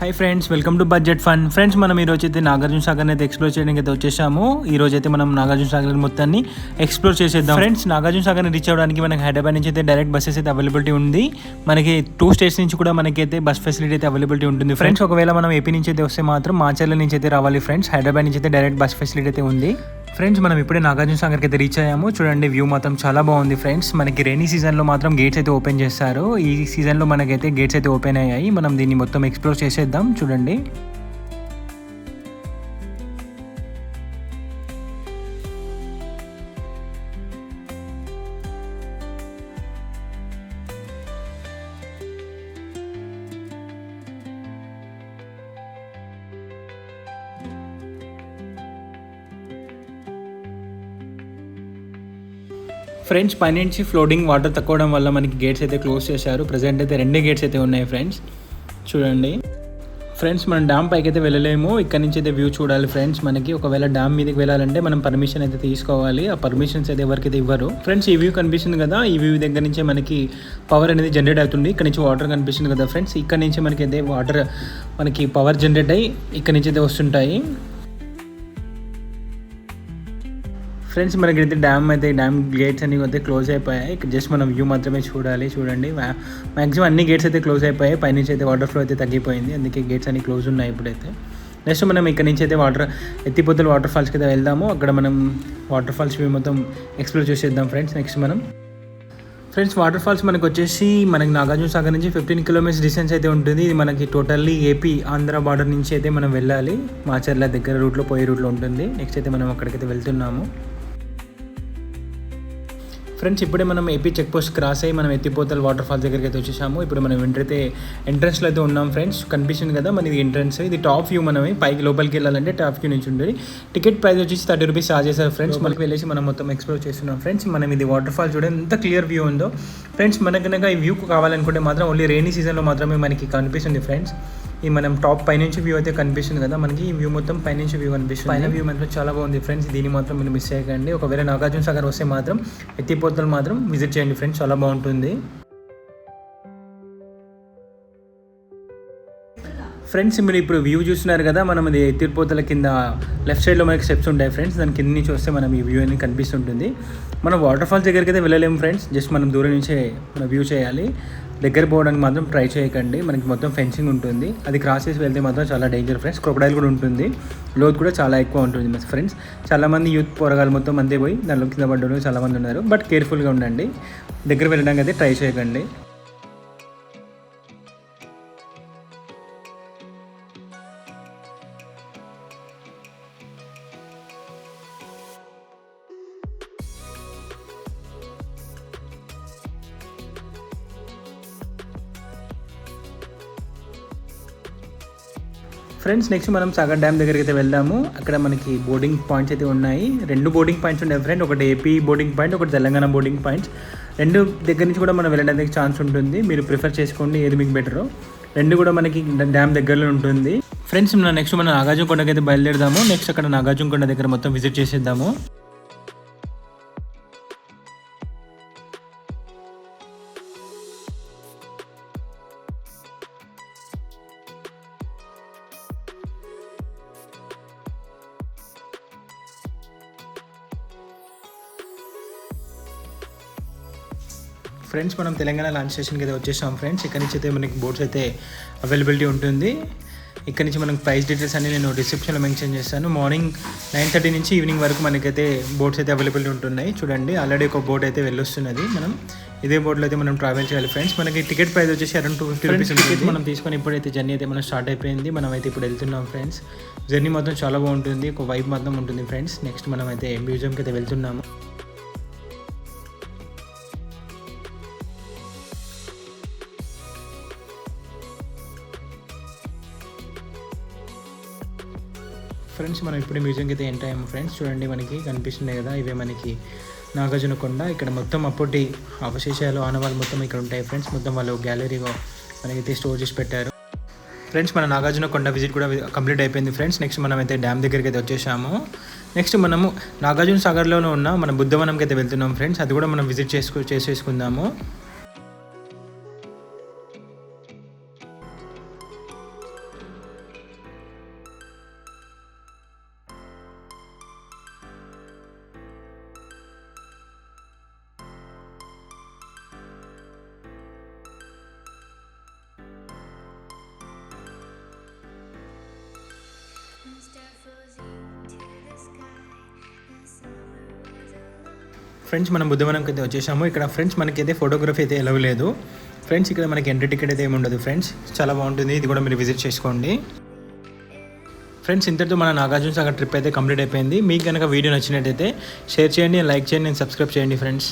Hi friends, welcome to budget fun. Friends, మనం ఈరోజు అయితే నాగార్జున సాగర్ అయితే ఎక్స్ప్లోర్ చేయడానికి అయితే వచ్చేసాము. ఈ రోజు అయితే మనం నాగార్జున సాగర్ మొత్తాన్ని ఎక్స్ప్లోర్ చేసేద్దాం. ఫ్రెండ్స్, నాగార్జున సాగర్ రీచ్ అవ్వడానికి మనకి హైదరాబాద్ నుంచి అయితే డైరెక్ట్ బస్సెస్ అయితే అవైలబిలిటీ ఉంది. మనకి 2 స్టేట్స్ నుంచి కూడా మనకైతే బస్ ఫెసిలిటీ అయితే అవైలబిలిటీ ఉంటుంది. ఫ్రెండ్స్, ఒకవేళ మనం ఏపీ నుంచి అయితే వస్తే మాత్రం మాచర్ల నుంచి అయితే రావాలి. ఫ్రెండ్స్, హైదరాబాద్ నుంచి అయితే డైరెక్ట్ బస్ ఫెసిలిటీ అయితే ఉంది. ఫ్రెండ్స్, మనం ఇప్పుడే నాగార్జున సాగర్కి అయితే రీచ్ అయ్యాము. చూడండి, వ్యూ మాత్రం చాలా బాగుంది. ఫ్రెండ్స్, మనకి రైనీ సీజన్లో మాత్రం గేట్స్ అయితే ఓపెన్ చేస్తారు. ఈ సీజన్లో మనకైతే గేట్స్ అయితే ఓపెన్ అయ్యాయి. మనం దీన్ని మొత్తం ఎక్స్ప్లోర్ చేసేద్దాం. చూడండి, ఫ్రెండ్స్, పైనుంచి ఫ్లోటింగ్ వాటర్ తక్కువడం వల్ల మనకి గేట్స్ అయితే క్లోజ్ చేశారు. ప్రజెంట్ అయితే 2 గేట్స్ అయితే ఉన్నాయి. ఫ్రెండ్స్, చూడండి. ఫ్రెండ్స్, మనం డ్యామ్ పైకి అయితే వెళ్ళలేము. ఇక్కడ నుంచి అయితే వ్యూ చూడాలి. ఫ్రెండ్స్, మనకి ఒకవేళ డ్యామ్ మీదకి వెళ్ళాలంటే మనం పర్మిషన్ అయితే తీసుకోవాలి. ఆ పర్మిషన్స్ అయితే ఎవరికైతే ఇవ్వరు. ఫ్రెండ్స్, ఈ వ్యూ కనిపిస్తుంది కదా, ఈ వ్యూ దగ్గర నుంచి మనకి పవర్ అనేది జనరేట్ అవుతుంది. ఇక్కడ నుంచి వాటర్ కనిపిస్తుంది కదా ఫ్రెండ్స్, ఇక్కడ నుంచి మనకి అయితే వాటర్ మనకి పవర్ జనరేట్ అయ్యి ఇక్కడ నుంచి అయితే వస్తుంటాయి. ఫ్రెండ్స్, మనకైతే డ్యామ్ గేట్స్ అన్ని అయితే క్లోజ్ అయిపోయాయి. జస్ట్ మనం వ్యూ మాత్రమే చూడాలి. చూడండి, మ్యాక్సిమం అన్ని గేట్స్ అయితే క్లోజ్ అయిపోయాయి. పైనుంచి అయితే వాటర్ ఫ్లో అయితే తగ్గిపోయింది, అందుకే గేట్స్ అన్ని క్లోజ్ ఉన్నాయి ఇప్పుడైతే. నెక్స్ట్ మనం ఇక్కడ నుంచి అయితే ఎత్తిపోతల వాటర్ ఫాల్స్కి అయితే వెళ్దాము. అక్కడ మనం వాటర్ ఫాల్స్ వ్యూ మొత్తం ఎక్స్ప్లోర్ చేసేద్దాం. Friends, next friends, waterfalls మనకు వచ్చేసి మనకి నాగార్జున సాగర్ నుంచి 15 కిలోమీటర్స్ డిస్టెన్స్ అయితే ఉంటుంది. ఇది మనకి టోటల్లీ ఏపీ ఆంధ్ర బార్డర్ నుంచి అయితే మనం వెళ్ళాలి. మాచర్ల దగ్గర రూట్లో పోయే రూట్లో ఉంటుంది. నెక్స్ట్ అయితే మనం అక్కడికైతే వెళ్తున్నాము. ఫ్రెండ్స్, ఇప్పుడే మనం ఏపీ చెక్ పోస్ట్ క్రాస్ అయ్యి మనం ఎత్తిపోతల వాటర్ ఫాల్స్ దగ్గరికి అయితే వచ్చేసాము. ఇప్పుడు మనం ఎంట్రన్స్లో అయితే ఉన్నాం. ఫ్రెండ్స్, కనిపిస్తుంది కదా మనది ఎంట్రన్స్. ఇది టాప్ వ్యూ. మనమే పైకి లోపలికి వెళ్ళాలంటే టాప్ వ్యూ నుంచి ఉంటుంది. టికెట్ ప్రైస్ వచ్చేసి 30 రూపీస్ చార్జ్ చేశారు. ఫ్రెండ్స్, మనకి వెళ్ళేసి మనం మొత్తం ఎక్స్ప్లోర్ చేస్తున్నాం. ఫ్రెండ్స్, మనం ఇది వాటర్ ఫాల్ చూడండి ఎంత క్లియర్ వ్యూ ఉందో. ఫ్రెండ్స్, మనకి కనుక ఈ వ్యూ కావాలనుకుంటే మాత్రం ఓన్లీ రైనీ సీజన్లో మాత్రమే మనకి కనిపిస్తుంది. ఫ్రెండ్స్, ఈ మనం టాప్ పైనుంచి వ్యూ అయితే కనిపిస్తుంది కదా మనకి. ఈ వ్యూ మొత్తం పైనుంచి వ్యూ కనిపిస్తుంది. పైన వ్యూ మాత్రం చాలా బాగుంది. ఫ్రెండ్స్, దీన్ని మాత్రం మీరు మిస్ చేయకండి. ఒకవేళ నాగార్జున సాగర్ వస్తే మాత్రం ఎత్తిపోతలు మాత్రం విజిట్ చేయండి. ఫ్రెండ్స్, చాలా బాగుంటుంది. ఫ్రెండ్స్, మీరు ఇప్పుడు వ్యూ చూస్తున్నారు కదా, మనం ఇది ఎత్తిపోతల కింద లెఫ్ట్ సైడ్లో మనకి స్టెప్స్ ఉంటాయి. ఫ్రెండ్స్, దాని కింద నుంచి వస్తే మనం ఈ వ్యూ అనేది కనిపిస్తుంటుంది. మనం వాటర్ ఫాల్స్ దగ్గరికి అయితే వెళ్ళలేము. ఫ్రెండ్స్, జస్ట్ మనం దూరం నుంచే మనం వ్యూ చేయాలి. దగ్గర పోవడానికి మాత్రం ట్రై చేయకండి. మనకి మొత్తం ఫెన్సింగ్ ఉంటుంది. అది క్రాస్ చేసి వెళ్తే మాత్రం చాలా డేంజర్. ఫ్రెండ్స్, క్రొకడైల్ కూడా ఉంటుంది. లోతు కూడా చాలా ఎక్కువ ఉంటుంది. ఫ్రెండ్స్, చాలామంది యూత్ పోరగాలు మొత్తం అంతే పోయి దానిలో కింద పడ్డ చాలామంది ఉన్నారు. బట్ కేర్ఫుల్గా ఉండండి. దగ్గర వెళ్ళడానికి అయితే ట్రై చేయకండి. ఫ్రెండ్స్, నెక్స్ట్ మనం సాగర్ డ్యామ్ దగ్గరికి అయితే వెళ్దాము. అక్కడ మనకి బోర్డింగ్ పాయింట్స్ అయితే ఉన్నాయి. 2 బోర్డింగ్ పాయింట్స్ ఉన్నాయి. ఫ్రెండ్, ఒకటి ఏపీ బోర్డింగ్ పాయింట్, ఒకటి తెలంగాణ బోర్డింగ్ పాయింట్స్. 2 దగ్గర నుంచి కూడా మనం వెళ్ళడానికి ఛాన్స్ ఉంటుంది. మీరు ప్రిఫర్ చేసుకోండి ఏది మీకు బెటరో. 2 కూడా మనకి డ్యామ్ దగ్గరలో ఉంటుంది. ఫ్రెండ్స్, నెక్స్ట్ మనం నాగార్జున కొండకి అయితే బయలుదేరదాము. నెక్స్ట్ అక్కడ నాగార్జున కొండ దగ్గర మొత్తం విజిట్ చేసేద్దాము. ఫ్రెండ్స్, మనం తెలంగాణ లాంచ్ స్టేషన్కి అయితే వచ్చేసాం. ఫ్రెండ్స్, ఇక్కడ నుంచి అయితే మనకి బోట్స్ అయితే అవైలబిలిటీ ఉంటుంది. ఇక్కడ నుంచి మనకి ప్రైస్ డీటెయిల్స్ అన్ని నేను డిస్క్రిప్షన్లో మెన్షన్ చేస్తాను. మార్నింగ్ 9:30 నుంచి ఈవినింగ్ వరకు మనకైతే బోట్స్ అయితే అవైలబిలిటీ ఉంటున్నాయి. చూడండి, ఆల్రెడీ ఒక బోట్ అయితే వెళ్ళొస్తున్నది. మనం ఇదే బోట్లో అయితే మనం ట్రావెల్ చేయాలి. ఫ్రెండ్స్, మనకి టికెట్ ప్రైస్ వచ్చేసి అరౌండ్ 250 రూపీస్ టికెట్ మనం తీసుకొని ఇప్పుడైతే జర్నీ అయితే మనం స్టార్ట్ అయిపోయింది. మనం అయితే ఇప్పుడు వెళ్తున్నాం. ఫ్రెండ్స్, జర్నీ మాత్రం చాలా బాగుంటుంది. ఒక వైబ్ మాత్రం ఉంటుంది. ఫ్రెండ్స్, నెక్స్ట్ మనం అయితే మ్యూజియంకి అయితే వెళ్తున్నాము. ఫ్రెండ్స్, మనం ఇప్పుడే మ్యూజియంకి అయితే ఎంటర్ అయ్యాము. ఫ్రెండ్స్, చూడండి, మనకి కనిపిస్తున్నాయి కదా, ఇవే మనకి నాగార్జున కొండ. ఇక్కడ మొత్తం అప్పటి అవశేషాలు ఆనవాళ్ళు మొత్తం ఇక్కడ ఉంటాయి. ఫ్రెండ్స్, మొత్తం వాళ్ళు గ్యాలరీగా మనకైతే స్టోర్ చేసి పెట్టారు. ఫ్రెండ్స్, మన నాగార్జున కొండ విజిట్ కూడా కంప్లీట్ అయిపోయింది. ఫ్రెండ్స్, నెక్స్ట్ మనం అయితే డ్యామ్ దగ్గరికి అయితే వచ్చేసాము. నెక్స్ట్ మనము నాగార్జున సాగర్లోనే ఉన్న మన బుద్ధవనంకి అయితే వెళ్తున్నాం. ఫ్రెండ్స్, అది కూడా మనం విజిట్ చేసేసుకుందాము. ఫ్రెండ్స్ మనం బుద్ధవనంకి అయితే వచ్చేసాము. ఇక్కడ ఫ్రెండ్స్ మనకైతే ఫోటోగ్రఫీ అయితే ఎలవ్ లేదు ఫ్రెండ్స్. ఇక్కడ మనకి ఎంట్రీ టికెట్ అయితే ఏమి ఉండదు ఫ్రెండ్స్. చాలా బాగుంటుంది, ఇది కూడా మీరు విజిట్ చేసుకోండి ఫ్రెండ్స్. ఇంతటితో మన నాగార్జున సాగర్ ట్రిప్ అయితే కంప్లీట్ అయిపోయింది. మీకు కనుక వీడియో నచ్చినట్టయితే షేర్ చేయండి, లైక్ చేయండి, సబ్స్క్రైబ్ చేయండి ఫ్రెండ్స్.